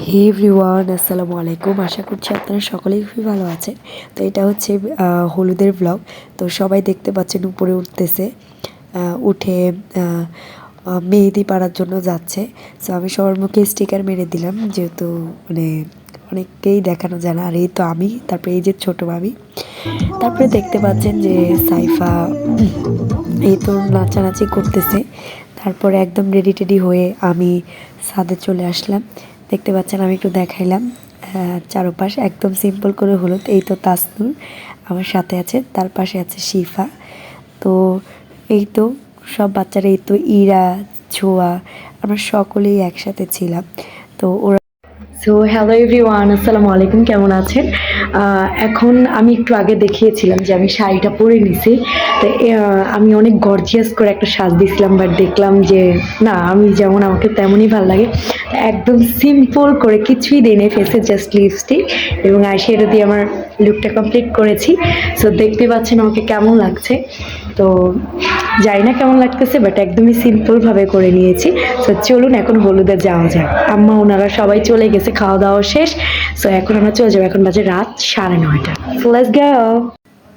হে everyone, আসসালামু আলাইকুম। আশা করছি আপনারা সকলেই খুবই ভালো আছেন। তো এটা হচ্ছে হলুদের ব্লগ। তো সবাই দেখতে পাচ্ছেন উপরে উঠতেছে, উঠে মেহেদি পাড়ার জন্য যাচ্ছে। সো আমি সবার মুখে স্টিকার মেরে দিলাম, যেহেতু মানে অনেককেই দেখানো যায় না। আর এই তো আমি, তারপরে এই যে ছোট ভাবি, তারপরে দেখতে পাচ্ছেন যে সাইফা এই তো নাচানাচি করতেছে। তারপরে একদম রেডি টেডি হয়ে আমি ছাদে চলে আসলাম। দেখতে পাচ্ছেন আমি একটু দেখাইলাম চারপাশ একদম সিম্পল করে হলুদ। এই তো তাসনুর আমার সাথে আছে, তার পাশে আছে শিফা। তো এই তো সব বাচ্চারা, এই তো ইরা, ছোঁয়া, আমরা সকলেই একসাথে ছিলাম। তো ওরা সো হ্যালো এভরিওয়ান, আসসালামু আলাইকুম। কেমন আছেন? এখন আমি একটু আগে দেখিয়েছিলাম যে আমি শাড়িটা পরে নিছি। তো আমি অনেক গর্জিয়াস করে একটা সাজ দিয়েছিলাম, বাট দেখলাম যে না, আমি যেমন আমাকে তেমনই ভালো লাগে। একদম সিম্পল করে কিছুই দিই নেই ফেসে, জাস্ট লিপস্টিক এবং আইশ্যাডো দিয়ে আমার লুকটা কমপ্লিট করেছি। সো দেখতে পাচ্ছেন আমাকে কেমন লাগছে। তো জানি না কেমন লাগতেছে, বাট একদমই সিম্পলভাবে করে নিয়েছি। সো চলুন এখন হলুদে যাওয়া যাক। আম্মা ওনারা সবাই চলে গেছে, খাওয়া দাওয়া শেষ। সো এখন আমরা চলে যাবো। এখন বাজে রাত 9:30। So let's go.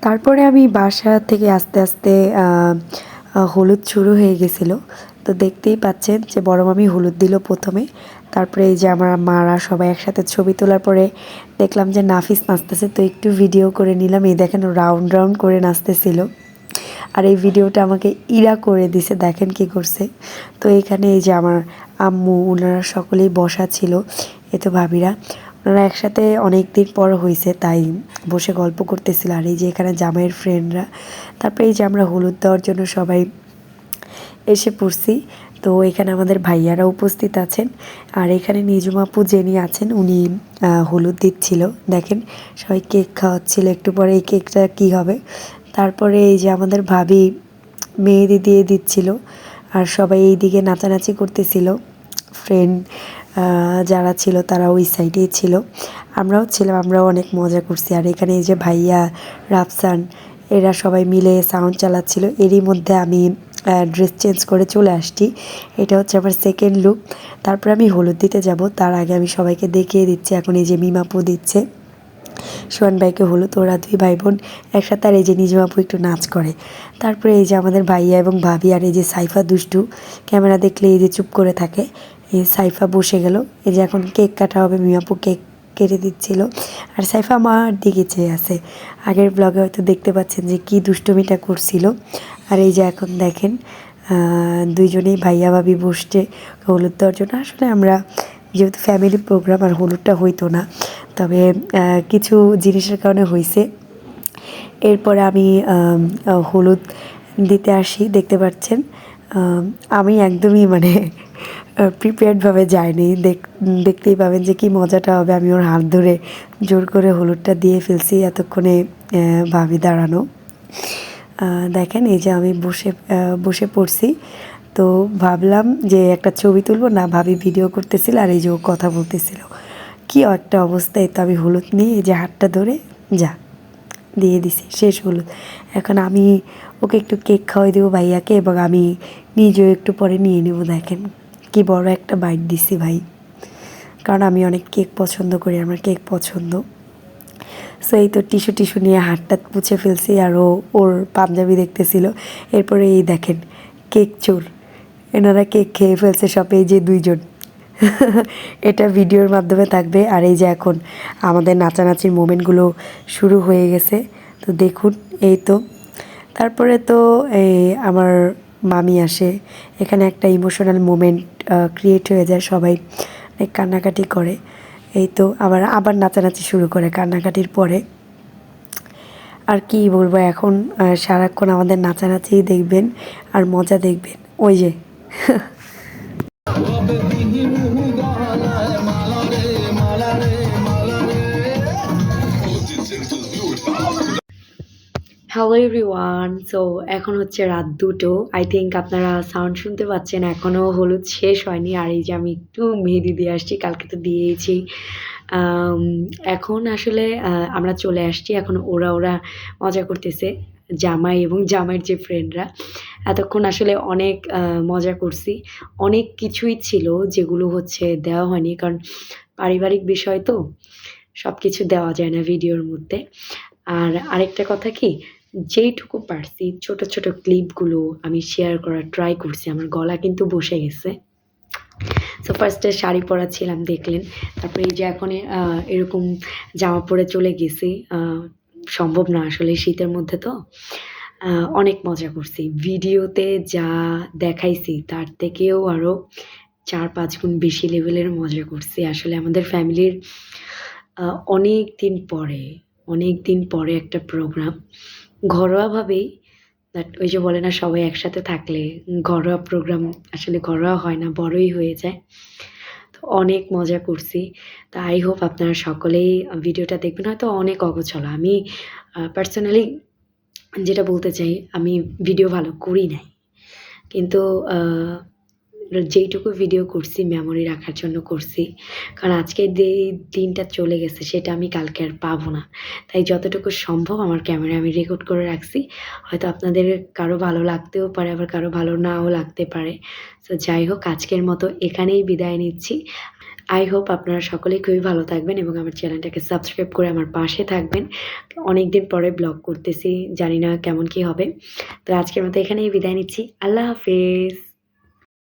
তারপরে আমি বাসা থেকে আস্তে আস্তে হলুদ শুরু হয়ে গেছিলো। তো দেখতেই পাচ্ছেন যে বড় মামি হলুদ দিল প্রথমে। তারপরে এই যে আমার মারা সবাই একসাথে ছবি তোলার পরে দেখলাম যে নাফিস নাচতেছে, তো একটু ভিডিও করে নিলাম। এই দেখেন রাউন্ড রাউন্ড করে নাচতেছিল। আর এই ভিডিওটা আমাকে ইরা করে দিছে, দেখেন কি করছে। তো এখানে এই যে আমার আম্মু, ওনারা সকলেই বসা ছিল। এ তো ভাবিরা, ওনারা একসাথে অনেক দিন পর হয়েছে, তাই বসে গল্প করতেছিল। আর এই যে এখানে জামাইয়ের ফ্রেন্ডরা। তারপরে এই যে আমরা হলুদ দেওয়ার জন্য সবাই এসে পড়ছি। তো এখানে আমাদের ভাইয়ারা উপস্থিত আছেন। আর এখানে নিজুম আপু যিনি আছেন, উনি হলুদ দিচ্ছিল। দেখেন সবাই কেক খাওয়াচ্ছিল। একটু পরে এই কেকটা কী হবে। তারপরে এই যে আমাদের ভাবি মেহেদি দিয়ে দিচ্ছিল। আর সবাই এই দিকে নাচানাচি করতেছিল। ফ্রেন্ড যারা ছিল তারা ওই সাইডেই ছিল, আমরাও ছিলাম, আমরাও অনেক মজা করছি। আর এখানে এই যে ভাইয়া, রাফসান, এরা সবাই মিলে সাউন্ড চালাচ্ছিল। এরই মধ্যে আমি ড্রেস চেঞ্জ করে চলে আসছি। এটা হচ্ছে আমার সেকেন্ড লুক। তারপরে আমি হলুদ দিতে যাব, তার আগে আমি সবাইকে দেখিয়ে দিচ্ছি। এখন এই যে মিমাপু দিচ্ছে সোহান ভাইকে হলুদ, ওরা দুই ভাই বোন একসাথে। আর এই যে নিজম আপু একটু নাচ করে। তারপরে এই যে আমাদের ভাইয়া এবং ভাবি, আর এই যে সাইফা দুষ্টু, ক্যামেরা দেখলে এই যে চুপ করে থাকে। এই সাইফা বসে গেল। এই যে এখন কেক কাটা হবে, মিমাপু কেক কেটে দিচ্ছিল। আর সাইফা আমার দিকে চেয়ে আছে। আগের ব্লগে হয়তো দেখতে পাচ্ছেন যে কি দুষ্টমিটা করছিল। আর এই যে এখন দেখেন দুইজনেই ভাইয়া ভাবি বসছে হলুদ দেওয়ার জন্য। আসলে আমরা যেহেতু ফ্যামিলি প্রোগ্রাম, আর হলুদটা হইতো না, তবে কিছু জিনিসের কারণে হয়েছে। এরপরে আমি হলুদ দিতে আসি। দেখতে পাচ্ছেন আমি একদমই মানে প্রিপেয়ার্ডভাবে যাইনি। দেখতেই পাবেন যে কি মজাটা হবে। আমি ওর হাত ধরে জোর করে হলুদটা দিয়ে ফেলছি, এতক্ষণে ভাবি দাঁড়ানো। দেখেন এই যে আমি বসে পড়ছি। তো ভাবলাম যে একটা ছবি তুলবো, না ভাবি ভিডিও করতেছিল, আর এই যে ও কথা বলতেছিল। কি একটা অবস্থায়। তো আমি হলুদ নিয়ে এই যে হাতটা ধরে যা দিয়ে দিছি, শেষ হলুদ। এখন আমি ওকে একটু কেক খাওয়াই দেবো ভাইয়াকে, এবং আমি নিজেও একটু পরে নিয়ে নেবো। দেখেন কি বড় একটা বাইট দিছি ভাই, কারণ আমি অনেক কেক পছন্দ করি, আমার কেক পছন্দ। সো এই তো টিস্যু নিয়ে হাতটা পুছে ফেলছি, আর ওর পাঞ্জাবি দেখতেছিল। এরপরে এই দেখেন কেক চোর, এনারা কেক খেয়ে ফেলছে সব, এই যে দুইজন। এটা ভিডিওর মাধ্যমে থাকবে। আর এই যে এখন আমাদের নাচানাচির মোমেন্টগুলো শুরু হয়ে গেছে, তো দেখুন। এই তো তারপরে তো এই আমার মামি আসে। এখানে একটা ইমোশনাল মোমেন্ট ক্রিয়েট হয়ে যায়, সবাই অনেক কান্নাকাটি করে। এই তো আবার নাচানাচি শুরু করে কান্নাকাটির পরে। আর কি বলবো, এখন সারাক্ষণ আমাদের নাচানাচি দেখবেন আর মজা দেখবেন। ওই যে হ্যালো এভরিওয়ান। সো এখন হচ্ছে রাত 2টো। আই থিঙ্ক আপনারা সাউন্ড শুনতে পাচ্ছেন, এখনও হলুদ শেষ হয়নি। আর এই যে আমি একটু মেহেদি দিয়ে আসছি, কালকে তো দিয়েছি। এখন আসলে আমরা চলে আসছি। এখন ওরা মজা করতেছে, জামাই এবং জামাইয়ের যে ফ্রেন্ডরা। এতক্ষণ আসলে অনেক মজা করছি। অনেক কিছুই ছিল যেগুলো হচ্ছে দেওয়া হয়নি, কারণ পারিবারিক বিষয় তো সব কিছু দেওয়া যায় না ভিডিওর মধ্যে। আর আরেকটা কথা কি, যেইটুকু পারছি ছোট, ছোট ক্লিপগুলো আমি শেয়ার করার ট্রাই করছি। আমার গলা কিন্তু বসে গেছে। সো ফার্স্টে শাড়ি পরা ছিলাম দেখলেন। তারপরে এই যে এখন এরকম জামা পরে চলে গেছি। সম্ভব না আসলে শীতের মধ্যে তো। অনেক মজা করছি। ভিডিওতে যা দেখাইছি তার থেকেও আরও ৪-৫ গুণ বেশি লেভেলের মজা করছি। আসলে আমাদের ফ্যামিলির আ অনেক দিন পরে একটা প্রোগ্রাম। ঘরোয়াভাবেই বাট ওই যে বলে না সবাই একসাথে থাকলে ঘরোয়া প্রোগ্রাম আসলে ঘরোয়া হয় না, বড়ই হয়ে যায়। তো অনেক মজা করছি। তো আই হোপ আপনারা সকলেই ভিডিওটা দেখবেন। হয়তো অনেক অগোছালো। আমি পার্সোনালি যেটা বলতে চাই, আমি ভিডিও ভালো করি নাই। কিন্তু যেইটুকু ভিডিও করছি মেমোরি রাখার জন্য করছি। কারণ আজকে দিনটা চলে গেছে সেটা আমি কালকে আর পাবো না। তাই যতটুকু সম্ভব আমার ক্যামেরায় আমি রেকর্ড করে রাখছি। হয়তো আপনাদের কারো ভালো লাগতেও পারে, আবার কারো ভালো নাও লাগতে পারে। সো যাই হোক আজকের মতো এখানেই বিদায় নিচ্ছি। আই হোপ আপনারা সকলেই খুবই ভালো থাকবেন এবং আমার চ্যানেলটাকে সাবস্ক্রাইব করে আমার পাশে থাকবেন। অনেকদিন পরে ব্লগ করতেছি। জানি না কেমন কি হবে। তো আজকের মতো এখানেই বিদায় নিচ্ছি। আল্লাহ হাফেজ।